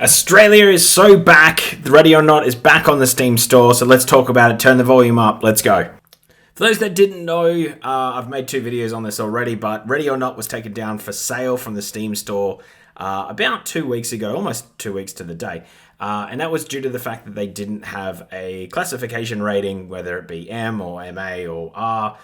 Australia is so back. The Ready or Not is back on the Steam store, so let's talk about it. Turn the volume up. Let's go. For those that didn't know, I've made 2 videos on this already, but Ready or Not was taken down for sale from the Steam store about 2 weeks ago, almost 2 weeks to the day. And that was due to the fact that they didn't have a classification rating, whether it be M or MA or R,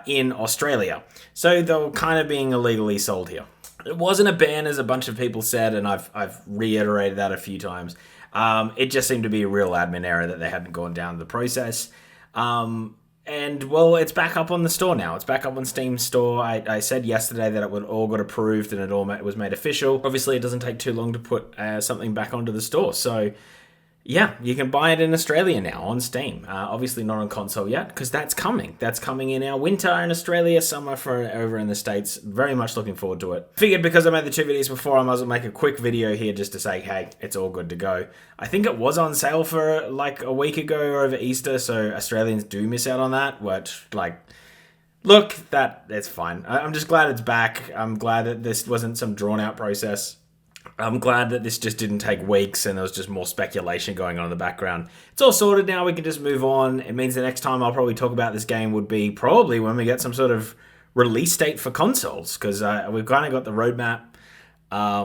in Australia. So they were kind of being illegally sold here. It wasn't a ban, as a bunch of people said, and I've reiterated that a few times. It just seemed to be a real admin error that they hadn't gone down the process. And, well, it's back up on the store now. It's back up on Steam store. I said yesterday that it would all got approved and it all was made official. Obviously, it doesn't take too long to put something back onto the store. So, yeah, you can buy it in Australia now on Steam. Obviously not on console yet, because that's coming. That's coming in our winter in Australia, summer for over in the States. Very much looking forward to it. Figured because I made the 2 videos before, I might as well make a quick video here just to say, hey, it's all good to go. I think it was on sale for like a week ago or over Easter, so Australians do miss out on that, which, like, look, it's fine. I'm just glad it's back. I'm glad that this wasn't some drawn-out process. I'm glad that this just didn't take weeks and there was just more speculation going on in the background. It's all sorted now. We can just move on. It means the next time I'll probably talk about this game would be probably when we get some sort of release date for consoles, because we've kind of got the roadmap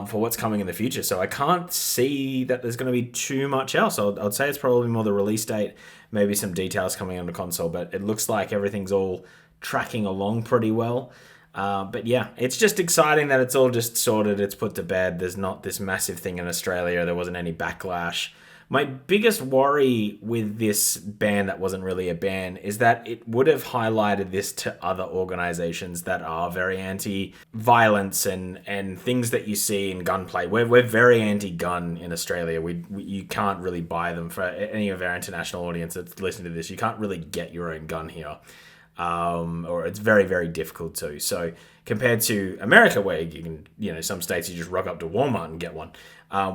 for what's coming in the future. So I can't see that there's going to be too much else. I'd say it's probably more the release date, maybe some details coming on the console, but it looks like everything's all tracking along pretty well. But yeah, it's just exciting that it's all just sorted, it's put to bed. There's not this massive thing in Australia. There wasn't any backlash. My biggest worry with this ban that wasn't really a ban is that it would have highlighted this to other organizations that are very anti-violence and things that you see in gunplay. We're very anti-gun in Australia. You can't really buy them. For any of our international audience that's listening to this, you can't really get your own gun here. Or it's very, very difficult to. So compared to America, where you can, some states you just rock up to Walmart and get one.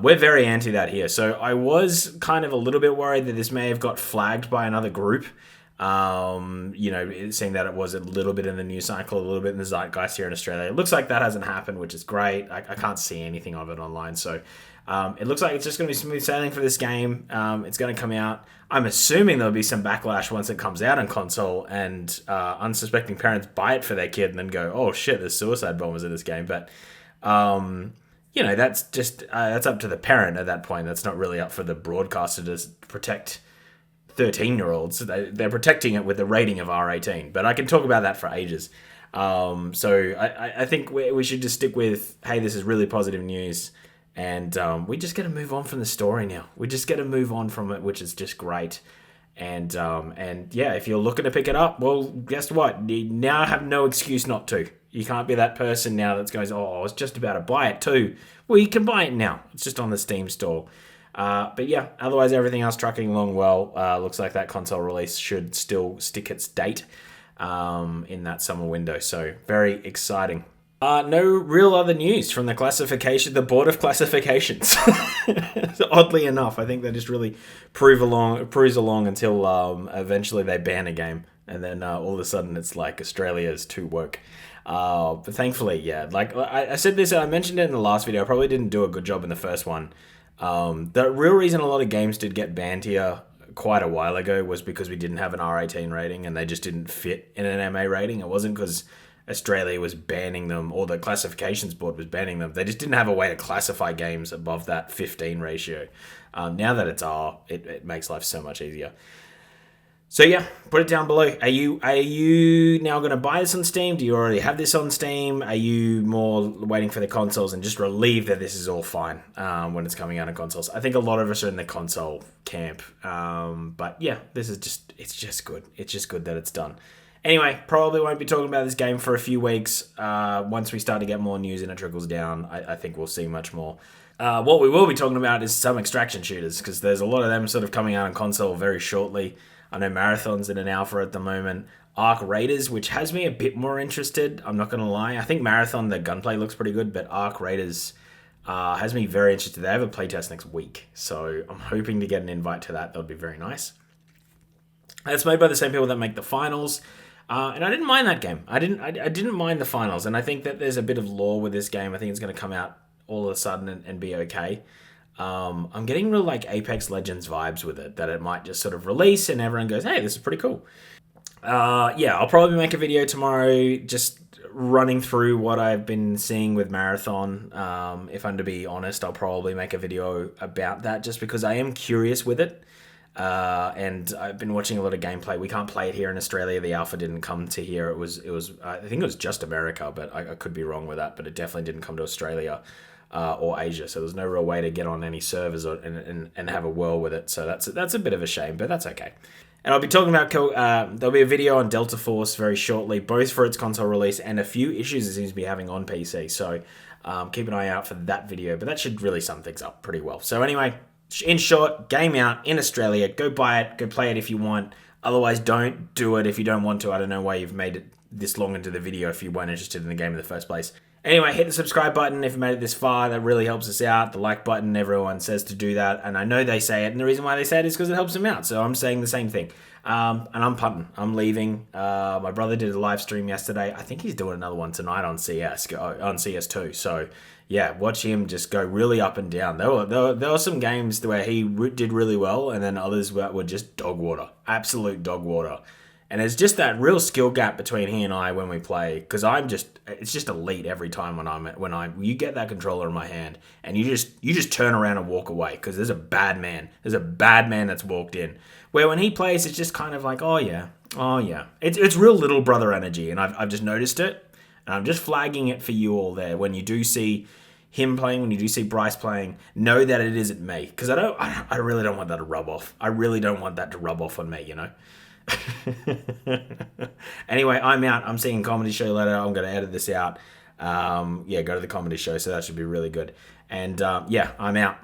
We're very anti that here. So I was kind of a little bit worried that this may have got flagged by another group. Seeing that it was a little bit in the news cycle, a little bit in the zeitgeist here in Australia. It looks like that hasn't happened, which is great. I can't see anything of it online. So it looks like it's just going to be smooth sailing for this game. It's going to come out. I'm assuming there'll be some backlash once it comes out on console and unsuspecting parents buy it for their kid and then go, oh shit, there's suicide bombers in this game. But, that's just, that's up to the parent at that point. That's not really up for the broadcaster to protect 13-year-olds. They're protecting it with the rating of R18. But I can talk about that for ages. So I think we should just stick with, hey, this is really positive news. And we just got to move on from the story now. We just got to move on from it, which is just great. And yeah, if you're looking to pick it up, well, guess what? You now have no excuse not to. You can't be that person now that goes, oh, I was just about to buy it too. Well, you can buy it now. It's just on the Steam store. But yeah, otherwise everything else tracking along well. Looks like that console release should still stick its date in that summer window. So very exciting. No real other news from the board of classifications. Oddly enough, I think they just really cruise along until eventually they ban a game, and then all of a sudden it's like Australia is too woke. But thankfully, yeah, like I said this, I mentioned it in the last video. I probably didn't do a good job in the first one. The real reason a lot of games did get banned here quite a while ago was because we didn't have an R18 rating and they just didn't fit in an MA rating. It wasn't because Australia was banning them, or the classifications board was banning them. They just didn't have a way to classify games above that 15 ratio. Now that it's R, it makes life so much easier. So yeah, put it down below. Are you now going to buy this on Steam? Do you already have this on Steam? Are you more waiting for the consoles and just relieved that this is all fine when it's coming out on consoles? I think a lot of us are in the console camp. But yeah, it's just good. It's just good that it's done. Anyway, probably won't be talking about this game for a few weeks. Once we start to get more news and it trickles down, I think we'll see much more. What we will be talking about is some extraction shooters, because there's a lot of them sort of coming out on console very shortly. I know Marathon's in an alpha at the moment. Arc Raiders, which has me a bit more interested, I'm not going to lie. I think Marathon, the gunplay looks pretty good, but Arc Raiders has me very interested. They have a playtest next week, so I'm hoping to get an invite to that. That would be very nice. It's made by the same people that make the Finals. And I didn't mind that game. I didn't mind the Finals, and I think that there's a bit of lore with this game. I think it's going to come out all of a sudden and be okay. I'm getting real like Apex Legends vibes with it, that it might just sort of release and everyone goes, hey, this is pretty cool. Yeah, I'll probably make a video tomorrow just running through what I've been seeing with Marathon. If I'm to be honest, I'll probably make a video about that just because I am curious with it. And I've been watching a lot of gameplay. We can't play it here in Australia. The alpha didn't come to here. It was. I think it was just America, but I could be wrong with that. But it definitely didn't come to Australia or Asia. So there's no real way to get on any servers and have a whirl with it. So that's a bit of a shame, but that's okay. And I'll be talking about there'll be a video on Delta Force very shortly, both for its console release and a few issues it seems to be having on PC. So keep an eye out for that video. But that should really sum things up pretty well. So anyway. In short, game out in Australia. Go buy it. Go play it if you want. Otherwise, don't do it if you don't want to. I don't know why you've made it this long into the video if you weren't interested in the game in the first place. Anyway, hit the subscribe button if you made it this far. That really helps us out. The like button, everyone says to do that. And I know they say it. And the reason why they say it is because it helps them out. So I'm saying the same thing. And I'm punting. I'm leaving. My brother did a live stream yesterday. I think he's doing another one tonight on CS2. So yeah, watch him just go really up and down. There were some games where he did really well, and then others were just dog water, absolute dog water. And there's just that real skill gap between he and I when we play, because it's just elite every time you get that controller in my hand, and you just turn around and walk away because there's a bad man that's walked in. Where when he plays, it's just kind of like, oh yeah, it's real little brother energy, and I've just noticed it. And I'm just flagging it for you all there. When you do see him playing, when you do see Bryce playing, know that it isn't me. Because I really don't want that to rub off. I really don't want that to rub off on me, you know? Anyway, I'm out. I'm seeing Comedy Show later. I'm going to edit this out. Go to the Comedy Show. So that should be really good. And yeah, I'm out.